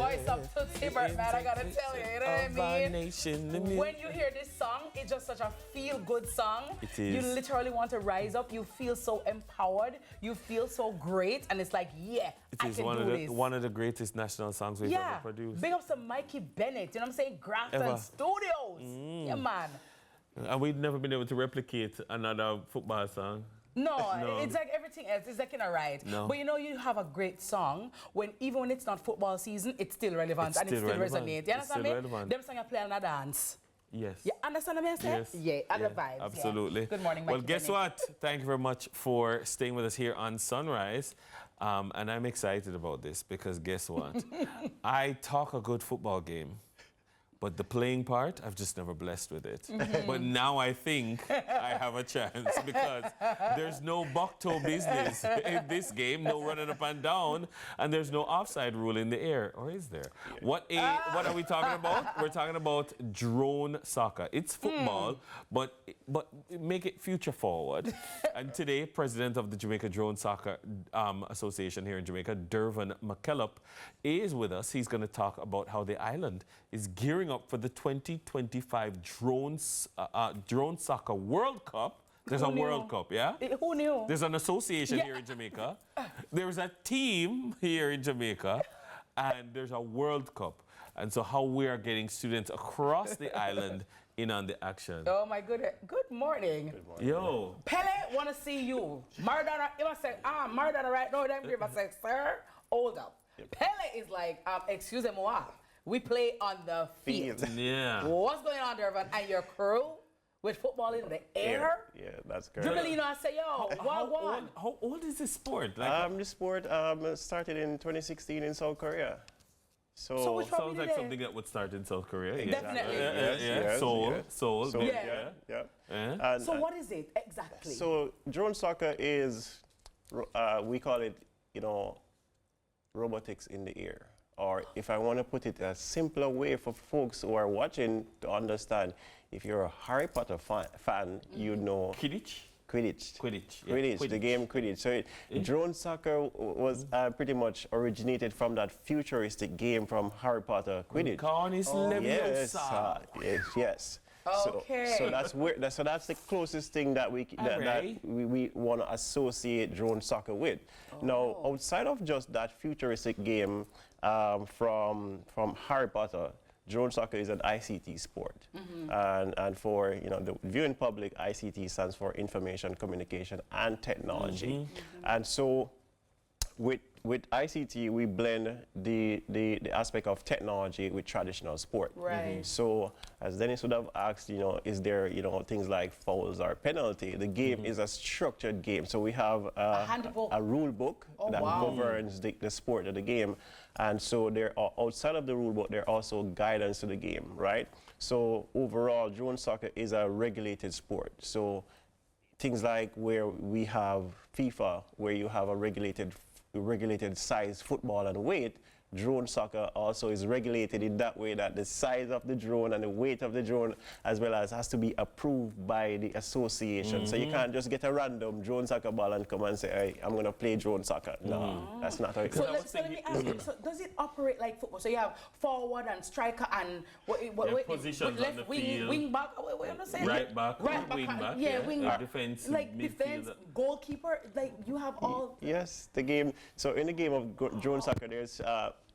voice of Tootsie Bert, man, I gotta tell you, you know what I mean? Nation, when you hear this song, it's just such a feel-good song. It is. You literally want to rise up. You feel so empowered. You feel so great, and it's like, yeah, I can do this. One of the greatest national songs we've ever produced. Big up to Mikey Bennett, you know what I'm saying? Grafton Studios. Yeah, man. And we've never been able to replicate another football song. No, it's like everything else. It's like in a ride. No. But you know, you have a great song when even when it's not football season, it's still relevant and it still resonates. You understand me? Them songs you play on a dance. Yes. You understand what I'm saying? Yes. Yeah, and the vibes. Absolutely. Yeah. Good morning, Mikey. Well, guess what? Thank you very much for staying with us here on Sunrise. And I'm excited about this because guess what? I talk a good football game. But the playing part, I've just never blessed with it. But now I think I have a chance because there's no buck-toe business in this game, no running up and down, and there's no offside rule in the air, or is there? What are we talking about? We're talking about drone soccer. It's football, but make it future forward. And today, President of the Jamaica Drone Soccer Association here in Jamaica, Dervin McKillop, is with us. He's going to talk about how the island is gearing up for the 2025 drone soccer World Cup. There's a World Cup, yeah? Who knew? There's an association here in Jamaica. There's a team here in Jamaica. And there's a World Cup. And so how we are getting students across the island in on the action. Oh my goodness. Good morning. Good morning. Yo. Pele want to see you. Maradona, you must say, Maradona right now. Them give us say, sir, hold up. Yep. Pele is like, excusez-moi. We play on the field. Yeah. What's going on, Dervin? And your crew with football in the air? Yeah, that's correct. Jubilino, I say, yo, how old is this sport? Like, this sport started in 2016 in South Korea. So which sounds like something that would start in South Korea. Definitely. Yes, Seoul. Yeah. So what is it exactly? So drone soccer is, we call it, robotics in the air. Or if I want to put it a simpler way for folks who are watching to understand, if you're a Harry Potter fan, you know Quidditch, the game Quidditch. So drone soccer was pretty much originated from that futuristic game from Harry Potter, Quidditch. Yes. Okay. So that's the closest thing that we want to associate drone soccer with. Now, outside of just that futuristic game from Harry Potter, drone soccer is an ICT sport. And for the viewing public, ICT stands for Information, Communication, and Technology. And so with ICT, we blend the aspect of technology with traditional sport. Right. So, as Dennis would have asked, is there, things like fouls or penalty? The game is a structured game. So we have a rule book that governs the sport of the game. And so there are, outside of the rule book, there are also guidance to the game, right? So overall, drone soccer is a regulated sport. So things like where we have FIFA, where you have a regulated size football and weight, drone soccer also is regulated in that way that the size of the drone and the weight of the drone as well as has to be approved by the association. So you can't just get a random drone soccer ball and come and say, hey, I'm going to play drone soccer. No, that's not how it works. So let me ask you, so does it operate like football? So you have forward and striker and positions left on the wing, field. Wing back, what am I saying? Right back, wing back. Yeah, wing back. Defense, like defense, goalkeeper, like you have all. Yes, the game. So in the game of drone soccer, there's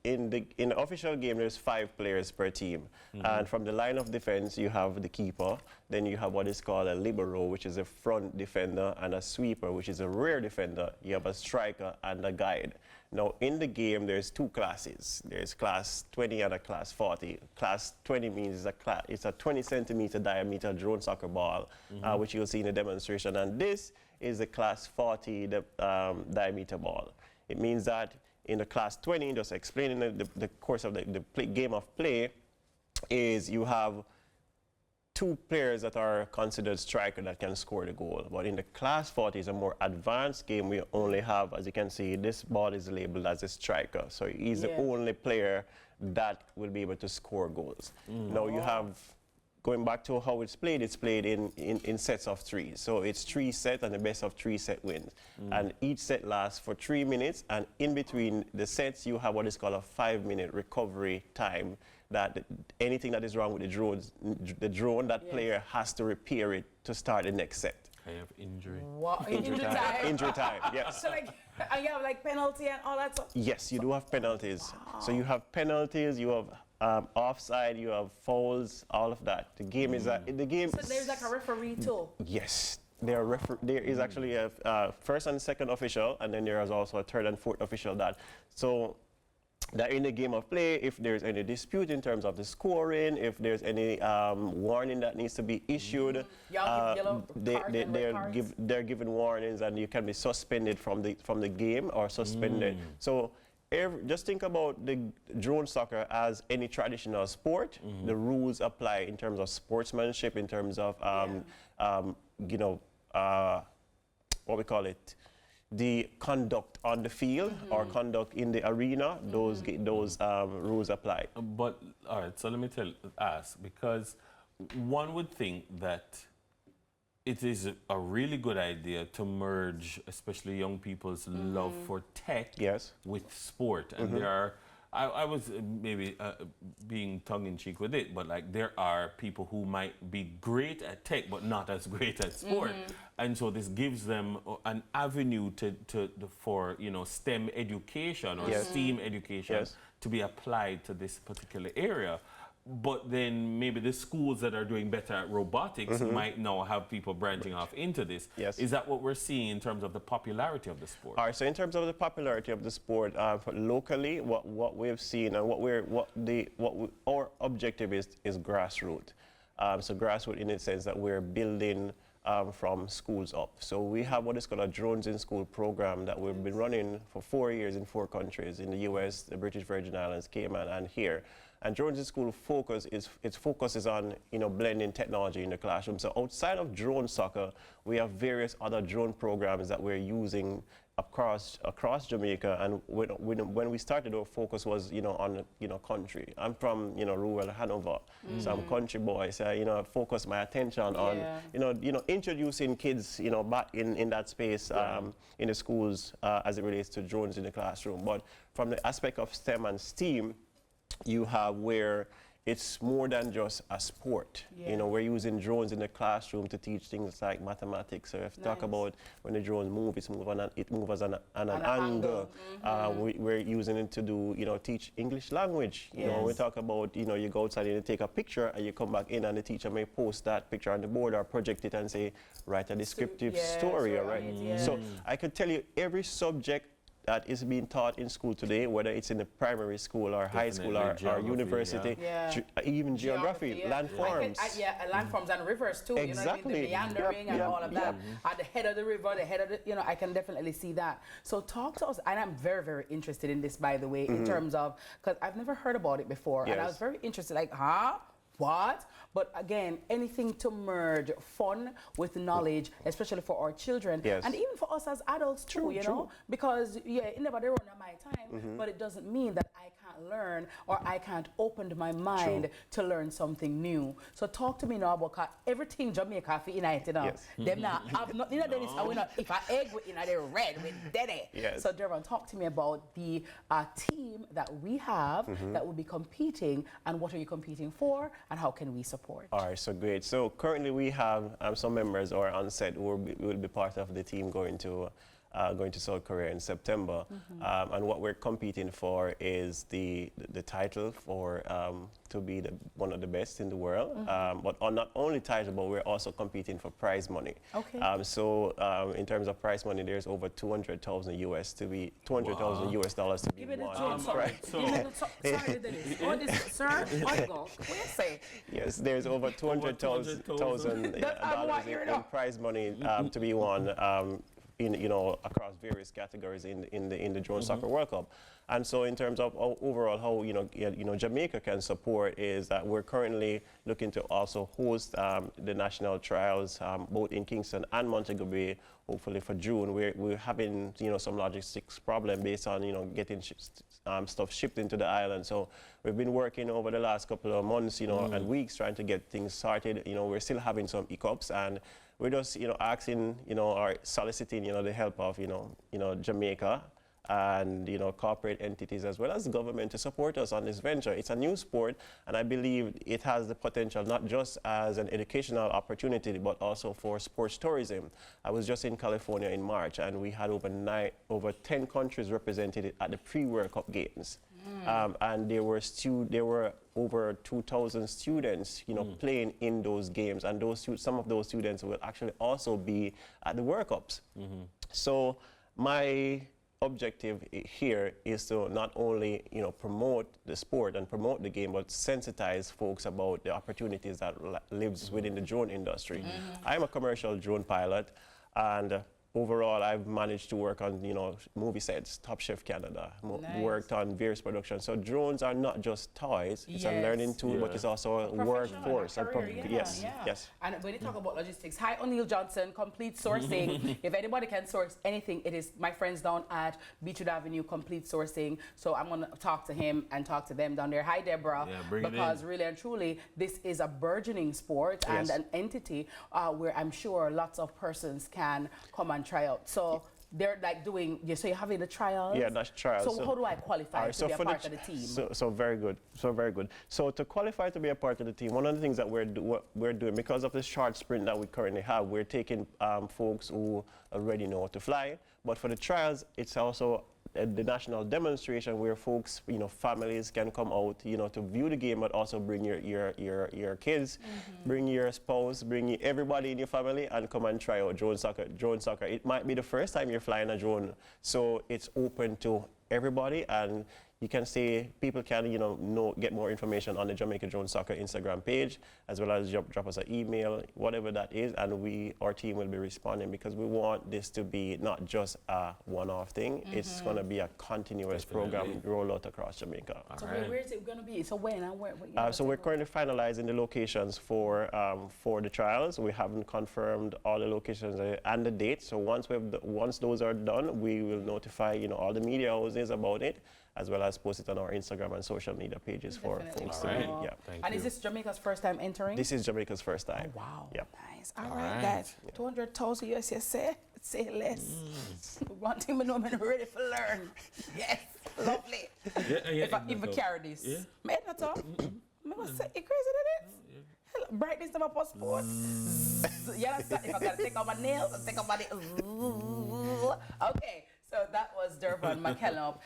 in the official game, there's 5 players per team. And from the line of defense, you have the keeper. Then you have what is called a libero, which is a front defender, and a sweeper, which is a rear defender. You have a striker and a guide. Now, in the game, there's 2 classes. There's class 20 and a class 40. Class 20 means it's a 20 centimeter diameter drone soccer ball, which you'll see in the demonstration. And this is the class 40 diameter ball. It means that in the class 20, just explaining the course of the game of play, is you have 2 players that are considered striker that can score the goal. But in the class 40 is a more advanced game. We only have, as you can see, this ball is labeled as a striker. So he's the only player that will be able to score goals. Now you have going back to how it's played in sets of 3. So it's 3 sets and the best of 3 set wins. And each set lasts for 3 minutes, and in between the sets you have what is called a 5-minute recovery time, that anything that is wrong with the drone, that player has to repair it to start the next set. I have injury. What? Injury time. Injury time, yes. So like, and you have like penalty and all that stuff? Yes, you do have penalties. So you have penalties, you have offside, you have fouls, all of that. The game is the game. So there's like a referee too? Yes. There is actually a first and second official, and then there is also a third and fourth official that in the game of play, if there's any dispute in terms of the scoring, if there's any warning that needs to be issued, they're given warnings, and you can be suspended from the game or suspended. So just think about the drone soccer as any traditional sport. The rules apply in terms of sportsmanship, in terms of you know, what we call it, the conduct on the field or conduct in the arena. Those rules apply. But all right, so let me ask, because one would think that it is a really good idea to merge, especially young people's love for tech with sport. And there are, I was maybe being tongue-in-cheek with it, but like there are people who might be great at tech but not as great at sport. And so this gives them an avenue for, you know, STEM education or STEAM education to be applied to this particular area. But then maybe the schools that are doing better at robotics might now have people branching off into this. Is that what we're seeing in terms of the popularity of the sport? All right, so in terms of the popularity of the sport, locally, what we've seen and our objective is grassroots. So grassroots in the sense that we're building from schools up. So we have what is called a Drones in School program that we've been running for 4 years in 4 countries, in the US, the British Virgin Islands, Cayman, and here. And Drones in School its focus is on, you know, blending technology in the classroom. So outside of drone soccer, we have various other drone programs that we're using across Jamaica. And when we started, our focus was, you know, on, you know, country. I'm from, you know, rural Hanover, so I'm country boy. So, you know, I focus my attention on, you know, introducing kids, you know, back in that space in the schools as it relates to drones in the classroom. But from the aspect of STEM and STEAM, you have where it's more than just a sport. You know, we're using drones in the classroom to teach things like mathematics. So if you talk about when the drones move, it moves on an angle. We're using it to do, you know, teach English language. You know, we talk about, you know, you go outside and you take a picture and you come back in and the teacher may post that picture on the board or project it and say, write a descriptive story, all right? So I could tell you every subject that is being taught in school today, whether it's in the primary school or high school or university, even geography, landforms. Landforms and rivers too. Exactly. You know what I mean? The meandering and all of that. At the head of the river, the head of the, you know, I can definitely see that. So talk to us, and I'm very, very interested in this, by the way, in terms of, because I've never heard about it before, and I was very interested, like, what? But again, anything to merge fun with knowledge, especially for our children, and even for us as adults too, you know, because it never run on my time, but it doesn't mean that I can't learn or I can't open my mind to learn something new. So talk to me now about everything Jamaica for United. Them now have not, you know, if I egg with, you know, they're red with daddy. So Devon, talk to me about the team that we have that will be competing, and what are you competing for, and how can we support? All right, so great. So currently we have some members who are on set who will be part of the team going to South Korea in September. And what we're competing for is the title for to be one of the best in the world. But not only title, but we're also competing for prize money. So in terms of prize money, there's over 200,000 US to be US dollars to be won. Yes, there's over 200,000 dollars in prize money to be won. You know, across various categories in the Drone Soccer World Cup. And so in terms of overall how, you know, Jamaica can support is that we're currently looking to also host the national trials both in Kingston and Montego Bay, hopefully for June. We're having, you know, some logistics problem based on, you know, getting stuff shipped into the island. So we've been working over the last couple of months, and weeks trying to get things started. We're still having some hiccups, and we're just, asking, or soliciting, the help of, Jamaica and, corporate entities as well as the government to support us on this venture. It's a new sport, and I believe it has the potential not just as an educational opportunity, but also for sports tourism. I was just in California in March, and we had over 10 countries represented at the pre-World Cup games. And there were over 2,000 students, playing in those games, and some of those students will actually also be at the World Cups. So my objective here is to not only promote the sport and promote the game, but sensitize folks about the opportunities that lives within the drone industry. I'm a commercial drone pilot, and overall, I've managed to work on, movie sets, Top Chef Canada, worked on various productions. So drones are not just toys, it's a learning tool, but it's also a workforce. Yes. And when you talk about logistics, hi, O'Neill Johnson, Complete Sourcing. If anybody can source anything, it is my friends down at Beachwood Avenue, Complete Sourcing. So I'm gonna talk to him and talk to them down there. Hi, Deborah. Because really and truly, this is a burgeoning sport and an entity where I'm sure lots of persons can come and try out. So they're like doing, so you're having the trials? Yeah, that's trials. So how do I qualify to be a part of the team? So very good, So to qualify to be a part of the team, one of the things that we're doing, because of the short sprint that we currently have, we're taking folks who already know how to fly. But for the trials, it's also the national demonstration where folks, families can come out, to view the game, but also bring your kids, bring your spouse, bring everybody in your family, and come and try out drone soccer. It might be the first time you're flying a drone, so it's open to everybody, and you can say people can, get more information on the Jamaica Drone Soccer Instagram page, as well as drop us an email, whatever that is, and our team will be responding, because we want this to be not just a one-off thing. It's going to be a continuous program rollout across Jamaica. So where is it going to be? So when and where? So we're currently finalizing the locations for the trials. We haven't confirmed all the locations and the dates. So once those are done, we will notify all the media houses about it, as well as post it on our Instagram and social media pages for folks to read. Yeah. And is this Jamaica's first time entering? This is Jamaica's first time. Oh, wow. Yeah. Nice. All right, guys. 200,000 US, say less. One thing I know, I'm ready to learn. Yes. Lovely. If I carry this. Yeah. Man, that's all. I must say, you crazy than it? Brightness to my passport. Yeah, that's if I gotta take off my nails, I'll take off my nails. Okay. So that was Durban McKellop,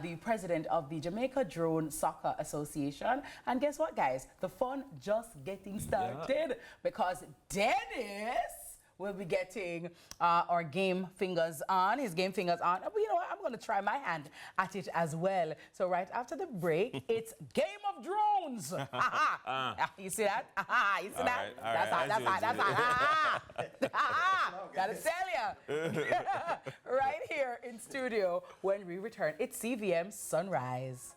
the president of the Jamaica Drone Soccer Association. And guess what, guys? The fun just getting started, because Dennis will be getting our game fingers on, his game fingers on. But you know what? I'm going to try my hand at it as well. So right after the break, it's Game of Drones. You see that? You see that? That's hot. Gotta tell you. Right here in studio when we return. It's CVM Sunrise.